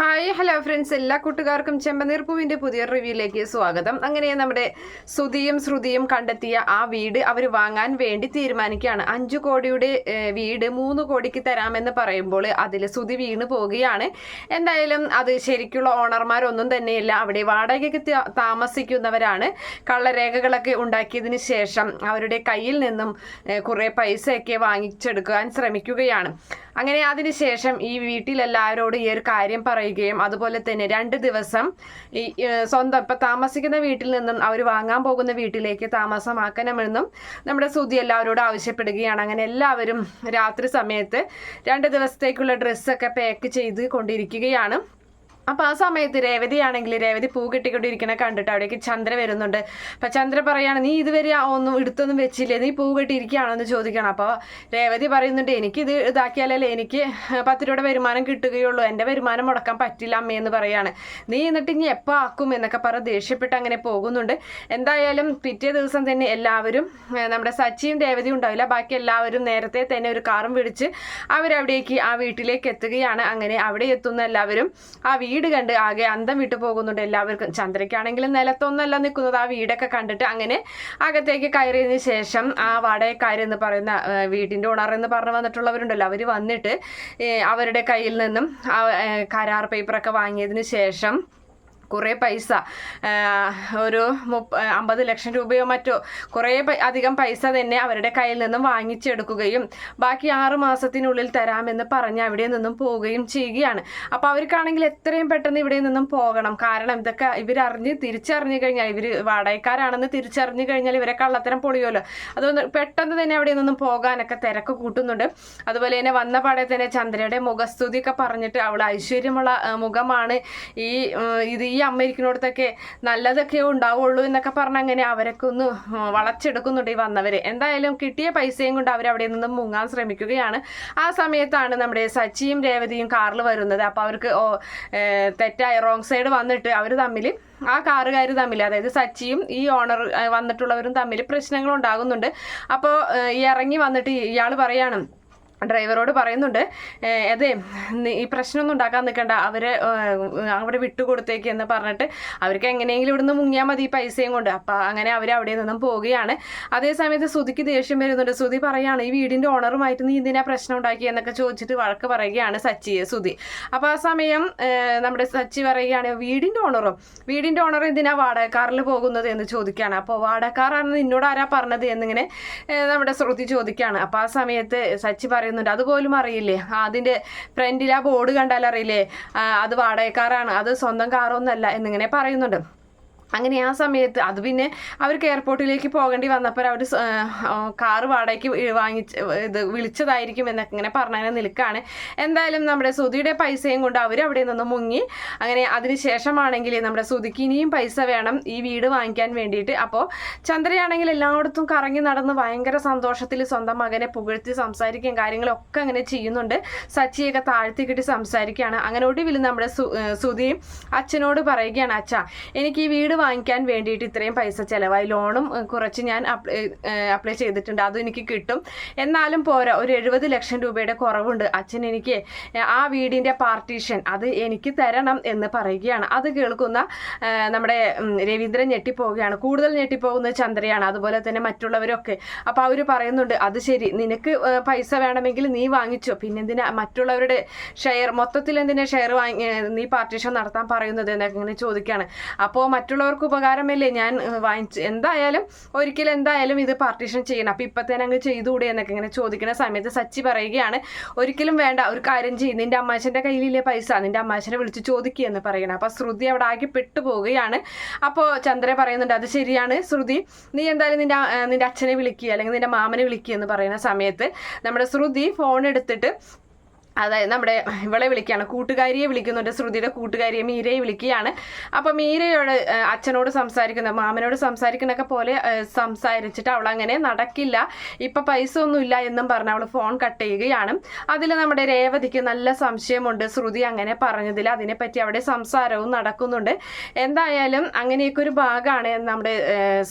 Hi hello friends, എല്ലാ കൂട്ടുകാർക്കും ചെമ്പനീർ പൂവിൻ്റെ പുതിയ റിവ്യൂയിലേക്ക് സ്വാഗതം. അങ്ങനെ നമ്മുടെ ശ്രുതിയും കണ്ടെത്തിയ ആ വീട് അവർ വാങ്ങാൻ വേണ്ടി തീരുമാനിക്കുകയാണ്. 5 കോടിയുടെ വീട് 3 കോടിക്ക് തരാമെന്ന് പറയുമ്പോൾ അതിൽ ശ്രുതി വീണ് പോവുകയാണ്. എന്തായാലും അത് ശരിക്കുള്ള ഓണർമാരൊന്നും തന്നെയില്ല, അവിടെ വാടകയ്ക്ക് താമസിക്കുന്നവരാണ്. കള്ളരേഖകളൊക്കെ ഉണ്ടാക്കിയതിന് ശേഷം അവരുടെ കയ്യിൽ നിന്നും കുറേ പൈസയൊക്കെ വാങ്ങിച്ചെടുക്കാൻ ശ്രമിക്കുകയാണ്. അങ്ങനെ അതിനുശേഷം ഈ വീട്ടിലെല്ലാവരോടും ഈ ഒരു കാര്യം പറയുകയും അതുപോലെ തന്നെ 2 ദിവസം ഈ സ്വന്തം ഇപ്പം താമസിക്കുന്ന വീട്ടിൽ നിന്നും അവർ വാങ്ങാൻ പോകുന്ന വീട്ടിലേക്ക് താമസമാക്കണമെന്നും നമ്മുടെ ശ്രുതി എല്ലാവരോടും ആവശ്യപ്പെടുകയാണ്. അങ്ങനെ എല്ലാവരും രാത്രി സമയത്ത് 2 ദിവസത്തേക്കുള്ള ഡ്രസ്സൊക്കെ പാക്ക് ചെയ്ത് കൊണ്ടിരിക്കുകയാണ്. അപ്പോൾ ആ സമയത്ത് രേവതി പൂ കെട്ടിക്കൊണ്ടിരിക്കണ കണ്ടിട്ട് അവിടേക്ക് ചന്ദ്ര വരുന്നുണ്ട്. അപ്പം ചന്ദ്ര പറയാണ്, നീ ഇതുവരെ ഒന്നും എടുത്തൊന്നും വെച്ചില്ലേ, നീ പൂ കെട്ടിയിരിക്കുകയാണോ എന്ന് ചോദിക്കണം. അപ്പോൾ രേവതി പറയുന്നുണ്ട്, എനിക്കിത് ഇതാക്കിയാലല്ലേ എനിക്ക് 10 രൂപയുടെ വരുമാനം കിട്ടുകയുള്ളൂ, എൻ്റെ വരുമാനം മുടക്കാൻ പറ്റില്ല അമ്മയെന്ന് പറയാണ്. നീ എന്നിട്ട് ഇനി എപ്പോൾ ആക്കും എന്നൊക്കെ പറഞ്ഞ് ദേഷ്യപ്പെട്ട് അങ്ങനെ പോകുന്നുണ്ട്. എന്തായാലും പിറ്റേ ദിവസം തന്നെ എല്ലാവരും നമ്മുടെ സച്ചിയും രേവതിയും ഉണ്ടാവില്ല, ബാക്കി എല്ലാവരും നേരത്തെ തന്നെ ഒരു കാറും പിടിച്ച് അവരവിടേക്ക് ആ വീട്ടിലേക്ക് എത്തുകയാണ്. അങ്ങനെ അവിടെ എത്തുന്ന എല്ലാവരും ആ വീട് കണ്ട് ആകെ അന്തം വിട്ടു പോകുന്നുണ്ട് എല്ലാവർക്കും. ചന്ദ്രയ്ക്കാണെങ്കിലും നിലത്തൊന്നല്ല നിൽക്കുന്നത്, ആ വീടൊക്കെ കണ്ടിട്ട് അങ്ങനെ അകത്തേക്ക് കയറിയതിന് ശേഷം ആ വാടകക്കാരെന്ന് പറയുന്ന വീടിൻ്റെ ഓണർ എന്ന് പറഞ്ഞു വന്നിട്ടുള്ളവരുണ്ടല്ലോ, അവർ വന്നിട്ട് അവരുടെ കയ്യിൽ നിന്നും കരാർ പേപ്പറൊക്കെ വാങ്ങിയതിന് ശേഷം കുറേ പൈസ, ഒരു 50 ലക്ഷം രൂപയോ മറ്റോ കുറേ അധികം പൈസ തന്നെ അവരുടെ കയ്യിൽ നിന്നും വാങ്ങിച്ചെടുക്കുകയും ബാക്കി 6 മാസത്തിനുള്ളിൽ തരാമെന്ന് പറഞ്ഞ് അവിടെ നിന്നും പോവുകയും ചെയ്യുകയാണ്. അപ്പോൾ അവർക്കാണെങ്കിൽ എത്രയും പെട്ടെന്ന് ഇവിടെ നിന്നും പോകണം. കാരണം ഇതൊക്കെ തിരിച്ചറിഞ്ഞു കഴിഞ്ഞാൽ, ഇവർ വാടകക്കാരാണെന്ന് തിരിച്ചറിഞ്ഞു കഴിഞ്ഞാൽ ഇവരെ കള്ളത്തരം പൊളിയുമല്ലോ. അതുകൊണ്ട് പെട്ടെന്ന് തന്നെ അവിടെ നിന്നും പോകാനൊക്കെ തിരക്ക് കൂട്ടുന്നുണ്ട്. അതുപോലെ തന്നെ വന്ന പാടെ തന്നെ ചന്ദ്രയുടെ മുഖസ്തുതിയൊക്കെ പറഞ്ഞിട്ട് അവൾ ഐശ്വര്യമുള്ള മുഖമാണ്, ഈ അമ്മയിരിക്കുന്നിടത്തൊക്കെ നല്ലതൊക്കെ ഉണ്ടാവുള്ളൂ എന്നൊക്കെ പറഞ്ഞ് അങ്ങനെ അവരൊക്കെ ഒന്ന് വളച്ചെടുക്കുന്നുണ്ട് ഈ വന്നവര്. എന്തായാലും കിട്ടിയ പൈസയും കൊണ്ട് അവരവിടെ നിന്നും മുങ്ങാൻ ശ്രമിക്കുകയാണ്. ആ സമയത്താണ് നമ്മുടെ സച്ചിയും രേവതിയും കാറിൽ വരുന്നത്. അപ്പോൾ അവർക്ക് തെറ്റായ റോങ് സൈഡ് വന്നിട്ട് അവർ തമ്മിൽ, ആ കാറുകാർ തമ്മിൽ, അതായത് സച്ചിയും ഈ ഓണർ വന്നിട്ടുള്ളവരും തമ്മിൽ പ്രശ്നങ്ങൾ ഉണ്ടാകുന്നുണ്ട്. അപ്പോൾ ഇറങ്ങി വന്നിട്ട് ഇയാൾ പറയാണ്, ഡ്രൈവറോട് പറയുന്നുണ്ട്, അതെ ഈ പ്രശ്നമൊന്നും ഉണ്ടാക്കാൻ നിൽക്കണ്ട, അവരെ അവിടെ വിട്ടുകൊടുത്തേക്ക് എന്ന് പറഞ്ഞിട്ട് അവർക്ക് എങ്ങനെയെങ്കിലും ഇവിടുന്ന് മുങ്ങിയാൽ മതി ഈ പൈസയും കൊണ്ട്. അപ്പം അങ്ങനെ അവർ അവിടെ നിന്നും പോവുകയാണ്. അതേസമയത്ത് ശ്രുതിക്ക് ദേഷ്യം വരുന്നുണ്ട്. ശ്രുതി പറയുകയാണ്, ഈ വീടിൻ്റെ ഓണറുമായിട്ട് നീ എന്തിനാ പ്രശ്നം ഉണ്ടാക്കി എന്നൊക്കെ ചോദിച്ചിട്ട് വഴക്ക് പറയുകയാണ് ശ്രുതി. അപ്പോൾ ആ സമയം നമ്മുടെ സച്ചി പറയുകയാണ്, വീടിൻ്റെ ഓണർ എന്തിനാ വാടകക്കാറിൽ പോകുന്നത് എന്ന് ചോദിക്കുകയാണ്. അപ്പോൾ വാടകക്കാരാണെന്ന് നിന്നോട് ആരാ പറഞ്ഞത് എന്നിങ്ങനെ നമ്മുടെ ശ്രുതി ചോദിക്കുകയാണ്. അപ്പോൾ ആ സമയത്ത് സച്ചി പറയുന്നുണ്ട്, അതുപോലും അറിയില്ലേ, അതിൻ്റെ ഫ്രണ്ടിൽ ആ ബോർഡ് കണ്ടാൽ അറിയില്ലേ, അത് വാടകക്കാരാണ്, അത് സ്വന്തം കാറൊന്നല്ല എന്നിങ്ങനെ പറയുന്നുണ്ട്. അങ്ങനെ ആ സമയത്ത് അത് പിന്നെ അവർക്ക് എയർപോർട്ടിലേക്ക് പോകേണ്ടി വന്നപ്പോൾ അവർ കാറ് വാടകയ്ക്ക് വിളിച്ചതായിരിക്കും എന്നൊക്കെ ഇങ്ങനെ പറഞ്ഞതിനെ നിൽക്കുകയാണ്. എന്തായാലും നമ്മുടെ ശ്രുതിയുടെ പൈസയും കൊണ്ട് അവർ അവിടെ നിന്ന് മുങ്ങി. അങ്ങനെ അതിനുശേഷമാണെങ്കിൽ നമ്മുടെ ശ്രുതിക്ക് ഇനിയും പൈസ വേണം ഈ വീട് വാങ്ങിക്കാൻ വേണ്ടിയിട്ട്. അപ്പോൾ ചന്ദ്രയാണെങ്കിൽ എല്ലായിടത്തും കറങ്ങി നടന്ന് ഭയങ്കര സന്തോഷത്തിൽ സ്വന്തം മകനെ പുകഴ്ത്തി സംസാരിക്കുകയും കാര്യങ്ങളൊക്കെ അങ്ങനെ ചെയ്യുന്നുണ്ട്. സച്ചിയൊക്കെ താഴ്ത്തി കിട്ടി സംസാരിക്കുകയാണ്. അങ്ങനെ ഒടുവിൽ നമ്മുടെ ശ്രുതിയും അച്ഛനോട് പറയുകയാണ്, അച്ഛാ എനിക്ക് ഈ വീട് വാങ്ങിക്കാൻ വേണ്ടിയിട്ട് ഇത്രയും പൈസ ചിലവായി, ലോണും കുറച്ച് ഞാൻ അപ്ലൈ ചെയ്തിട്ടുണ്ട്, അതും എനിക്ക് കിട്ടും, എന്നാലും പോരാ, ഒരു 70 ലക്ഷം രൂപയുടെ കുറവുണ്ട് അച്ഛൻ, എനിക്ക് ആ വീടിൻ്റെ പാർട്ടീഷൻ അത് എനിക്ക് തരണം എന്ന് പറയുകയാണ്. അത് കേൾക്കുന്ന നമ്മുടെ രവീന്ദ്രൻ ഞെട്ടിപ്പോവുകയാണ്. കൂടുതൽ ഞെട്ടിപ്പോകുന്നത് ചന്ദ്രയാണ്, അതുപോലെ തന്നെ മറ്റുള്ളവരൊക്കെ. അപ്പോൾ അവർ പറയുന്നുണ്ട്, അത് ശരി, നിനക്ക് പൈസ വേണമെങ്കിൽ നീ വാങ്ങിച്ചോ, പിന്നെ എന്തിനാ മറ്റുള്ളവരുടെ ഷെയർ, മൊത്തത്തിൽ എന്തിനാ ഷെയർ നീ പാർട്ടീഷൻ നടത്താൻ പറയുന്നത് എന്നൊക്കെ ഇങ്ങനെ ചോദിക്കുകയാണ്. അപ്പോൾ മറ്റുള്ളവർക്ക് ഉപകാരമല്ലേ ഞാൻ വാങ്ങിച്ചു, എന്തായാലും ഇത് പാർട്ടീഷൻ ചെയ്യണം, അപ്പം ഇപ്പം തന്നെ അങ്ങ് ചെയ്തുകൂടെ എന്നൊക്കെ ഇങ്ങനെ ചോദിക്കുന്ന സമയത്ത് സച്ചി പറയുകയാണ്, ഒരിക്കലും വേണ്ട, ഒരു കാര്യം ചെയ്യും, നിന്റെ അമ്മാശൻ്റെ കയ്യിലില്ലേ പൈസ, നിന്റെ അമ്മാശനെ വിളിച്ച് ചോദിക്കുക എന്ന് പറയണം. അപ്പോൾ ശ്രുതി അവിടെ ആകെ പെട്ടുപോവുകയാണ്. അപ്പോൾ ചന്ദ്ര പറയുന്നുണ്ട്, അത് ശരിയാണ് ശ്രുതി, നീ എന്തായാലും നിന്റെ അച്ഛനെ വിളിക്കുക അല്ലെങ്കിൽ നിന്റെ മാമനെ വിളിക്കുക എന്ന് പറയുന്ന സമയത്ത് നമ്മുടെ ശ്രുതി ഫോൺ എടുത്തിട്ട്, അതായത് നമ്മുടെ ഇവളെ വിളിക്കുകയാണ്, കൂട്ടുകാരിയെ വിളിക്കുന്നുണ്ട്, ശ്രുതിയുടെ കൂട്ടുകാരിയെ മീരയെ വിളിക്കുകയാണ്. അപ്പോൾ മീരയോട് അച്ഛനോട് മാമനോട് സംസാരിക്കുന്നൊക്കെ പോലെ സംസാരിച്ചിട്ട് അവളങ്ങനെ നടക്കില്ല, ഇപ്പം പൈസ ഒന്നുമില്ല എന്നും പറഞ്ഞ് അവൾ ഫോൺ കട്ട് ചെയ്യുകയാണ്. അതിൽ നമ്മുടെ രേവതിക്ക് നല്ല സംശയമുണ്ട് ശ്രുതി അങ്ങനെ പറഞ്ഞതിൽ, അതിനെപ്പറ്റി അവിടെ സംസാരവും നടക്കുന്നുണ്ട്. എന്തായാലും അങ്ങനെയൊക്കെ ഒരു ഭാഗമാണ് നമ്മുടെ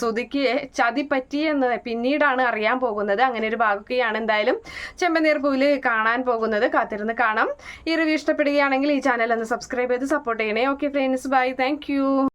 ശ്രുതിക്ക് ചതി പറ്റിയെന്ന് പിന്നീടാണ് അറിയാൻ പോകുന്നത്. അങ്ങനെ ഒരു ഭാഗമൊക്കെയാണ് എന്തായാലും ചെമ്പനീർ പൂവിൽ കാണാൻ പോകുന്നത്. കാത്തിരുന്ന് കാണാം. ഈ റിവ്യൂ ഇഷ്ടപ്പെടുകയാണെങ്കിൽ ഈ ചാനൽ ഒന്ന് സബ്സ്ക്രൈബ് ചെയ്ത് സപ്പോർട്ട് ചെയ്യണേ. Okay friends, by, thank